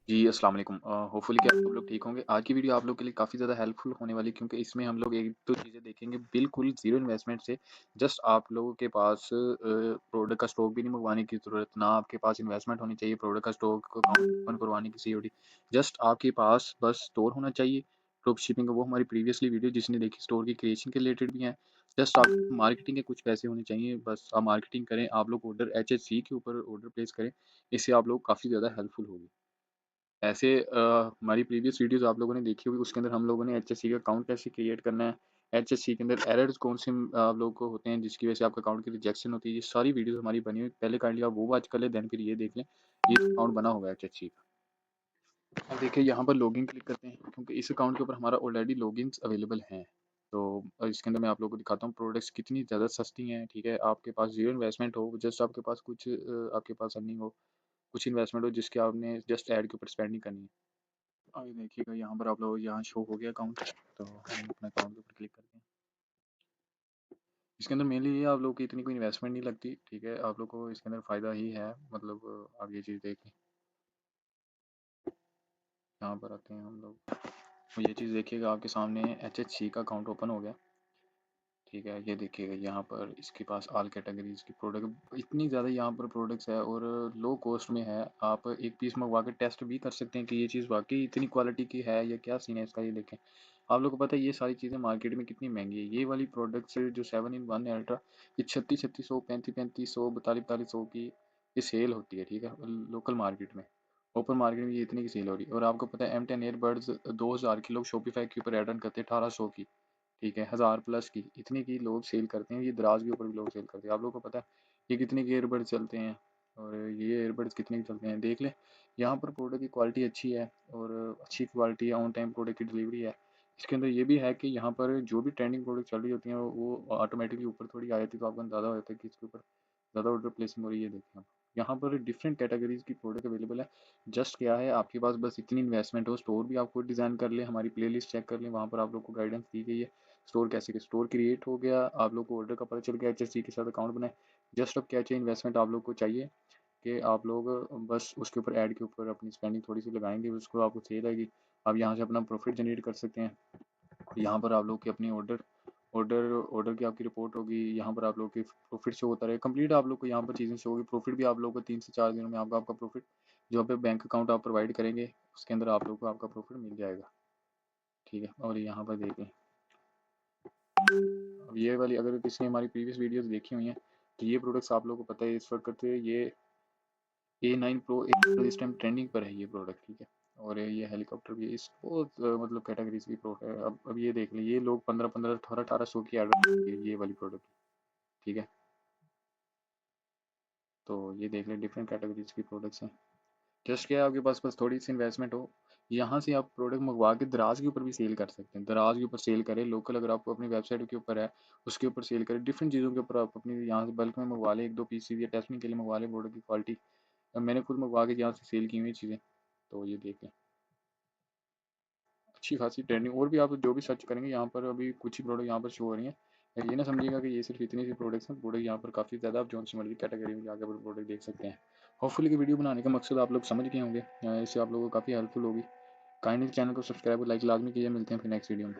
जी, अस्सलाम वालेकुम। होपफुली कि आप सब लोग ठीक होंगे। आज की वीडियो आप लोग के लिए काफ़ी ज़्यादा हेल्पफुल होने वाली है क्योंकि इसमें हम लोग 1-2 चीज़ें देखेंगे बिल्कुल ज़ीरो इन्वेस्टमेंट से। जस्ट आप लोगों के पास प्रोडक्ट का स्टॉक भी नहीं मंगवाने की ज़रूरत, ना आपके पास इन्वेस्टमेंट होनी चाहिए प्रोडक्ट का स्टॉक अकाउंट ओपन करवाने की सीओडी। जस्ट आपके पास बस स्टोर होना चाहिए। ड्रॉप शिपिंग का वो हमारी प्रीवियसली वीडियो जिसने देखी स्टोर की क्रिएशन के रिलेटेड भी है। जस्ट आप मार्केटिंग के कुछ पैसे होने चाहिए, बस आप मार्केटिंग करें, आप लोग ऑर्डर एचएससी के ऊपर ऑर्डर प्लेस करें। इससे आप लोग काफ़ी ज़्यादा हेल्पफुल होगी। ऐसे हमारी प्रीवियस वीडियोज़ आप लोगों ने देखी होगी, उसके अंदर हम लोगों ने एचएससी का अकाउंट कैसे क्रिएट करना है, एचएससी के अंदर एरर्स कौन से आप लोगों को होते हैं जिसकी वजह से आपका अकाउंट की रिजेक्शन होती है, ये सारी वीडियोज़ हमारी बनी हुई। पहले काइंडली आप वो वॉच कर लें, देन फिर ये देख लें, ये अकाउंट बना हुआ है एचएससी का। अब देखिए यहाँ पर लॉगिन क्लिक करते हैं क्योंकि इस अकाउंट के ऊपर हमारा ऑलरेडी लॉगिन्स अवेलेबल हैं। तो इसके अंदर मैं आप लोगों को दिखाता हूँ प्रोडक्ट्स कितनी ज़्यादा सस्ती हैं, ठीक है? आपके पास ज़ीरो इन्वेस्टमेंट हो, जस्ट आपके पास कुछ आपके पास अर्निंग हो, कुछ इन्वेस्टमेंट हो जिसके आपने जस्ट ऐड के ऊपर स्पेंडिंग करनी है। ये देखिएगा यहाँ पर आप लोग यहाँ शो हो गया अकाउंट, तो हम अपने अकाउंट के ऊपर क्लिक करते हैं। इसके अंदर मेनली ये आप लोगों की इतनी कोई इन्वेस्टमेंट नहीं लगती, ठीक है? आप लोग को इसके अंदर फ़ायदा ही है, मतलब आप ये चीज़ देखें। यहाँ पर आते हैं हम लोग, तो ये चीज़ देखिएगा आपके सामने एचएचसी का अकाउंट ओपन हो गया, ठीक है? ये देखिएगा यहाँ पर इसके पास ऑल कैटेगरीज़ की प्रोडक्ट इतनी ज़्यादा यहाँ पर प्रोडक्ट्स है और लो कॉस्ट में है। आप एक पीस मंगवा के टेस्ट भी कर सकते हैं कि ये चीज़ वाक़ई इतनी क्वालिटी की है या क्या सीन है इसका, ये देखें। आप लोगों को पता है ये सारी चीज़ें मार्केट में कितनी महँगी है। ये वाली प्रोडक्ट्स जो 7 इन 1 अल्ट्रा, ये 3600, 3500, 4200 की ये सेल होती है, ठीक है? लोकल मार्केट में। ओपन मार्केट में ये इतने की सेल हो रही है और आपको पता है M10 ईयरबड्स 2000 की लोग शॉपिफ़ाई के ऊपर ऐड ऑन करते हैं 1800 की। ठीक है, 1000 प्लस की, इतने की लोग सेल करते हैं, ये दराज के ऊपर भी लोग सेल करते हैं। आप लोगों को पता है ये कितने के ईयरबड्स चलते हैं और ये ईयरबड्स कितने के चलते हैं, देख लें। यहाँ पर प्रोडक्ट की क्वालिटी अच्छी है और अच्छी क्वालिटी है, ऑन टाइम प्रोडक्ट की डिलीवरी है। इसके अंदर ये भी है कि यहाँ पर जो भी ट्रेंडिंग प्रोडक्ट चल रही होती हैं वो ऑटोमेटिकली ऊपर थोड़ी आ जाती है, तो आपको अंदाज़ा हो जाता है कि इसके ऊपर ज़्यादा ऑर्डर प्लेसिंग हो रही है, देखें आप। यहाँ पर डिफरेंट कैटेगरीज़ की प्रोडक्ट अवेलेबल है। जस्ट क्या है आपके पास बस इतनी इन्वेस्टमेंट हो, स्टोर भी आप खुद डिज़ाइन कर लें, हमारी प्लेलिस्ट चेक कर लें, वहाँ पर आप लोग को गाइडेंस दी गई है। स्टोर कैसे स्टोर क्रिएट हो गया, आप लोग को ऑर्डर का पता चल गया, एचएससी के साथ अकाउंट बनाए। जस्ट अब क्या चाहिए, इन्वेस्टमेंट आप लोग को चाहिए कि आप लोग बस उसके ऊपर ऐड के ऊपर अपनी स्पेंडिंग थोड़ी सी लगाएंगे, उसको आपको सेल आएगी। आप यहाँ से अपना प्रॉफिट जनरेट कर सकते हैं। यहाँ पर आप लोग की अपनी ऑर्डर ऑर्डर ऑर्डर की आपकी रिपोर्ट होगी, यहाँ पर आप लोग की प्रॉफिट शो होता रहे कंप्लीट, आप लोग को यहाँ पर चीज़ें शो होगी। प्रॉफिट भी आप लोग को 3 से 4 दिनों में आपका आपका प्रॉफिट जो पे बैंक अकाउंट आप प्रोवाइड करेंगे उसके अंदर आप लोग को आपका प्रॉफिट मिल जाएगा, ठीक है? और यहाँ पर देखें, अब ये वाली अगर किसी ने हमारी प्रीवियस वीडियोस देखी हुई हैं तो ये प्रोडक्ट्स आप लोगों को पता है इस वक्त ये A9 Pro इस टाइम ट्रेंडिंग पर है ये प्रोडक्ट, ठीक है? और ये हेलीकॉप्टर भी इस बहुत मतलब कैटेगरीज की प्रोडक्ट है। अब ये देख लें, ये लोग 15-15, 1800 की एड ये वाली प्रोडक्ट, ठीक है? तो ये देख लें डिफरेंट कैटेगरीज की प्रोडक्ट्स हैं। जस्ट क्या है आपके पास बस थोड़ी सी इन्वेस्टमेंट हो, यहाँ से आप प्रोडक्ट मंगवा के दराज के ऊपर भी सेल कर सकते हैं। दराज के ऊपर सेल करें, लोकल अगर आपको अपनी वेबसाइट के ऊपर है उसके ऊपर सेल करें, डिफरेंट चीज़ों के ऊपर आप अपनी यहाँ से बल्क में मंगवा लें, 1-2 पीस या टेस्टिंग के लिए मंगवा लें प्रोडक्ट की क्वालिटी। मैंने खुद मंगवा के यहाँ से सेल की हुई चीज़ें, तो ये देखें अच्छी खासी ट्रेंडिंग। और भी आप जो भी सर्च करेंगे यहाँ पर अभी कुछ ही प्रोडक्ट यहाँ पर शो हो रही हैं। ये ना समझिएगा कि ये सिर्फ इतनी सी प्रोडक्ट्स हैं, प्रोडक्ट यहाँ पर काफ़ी ज़्यादा, आप जो सी मर्जी कैटेगरी में जाकर प्रोडक्ट देख सकते हैं। होपफुली कि वीडियो बनाने का मकसद आप लोग समझ गए होंगे, इससे आप लोगों को काफ़ी हेल्पफुल होगी। काइंडली चैनल को सब्सक्राइब और लाइक लाजमी कीजिए। मिलते हैं फिर नेक्स्ट वीडियो में।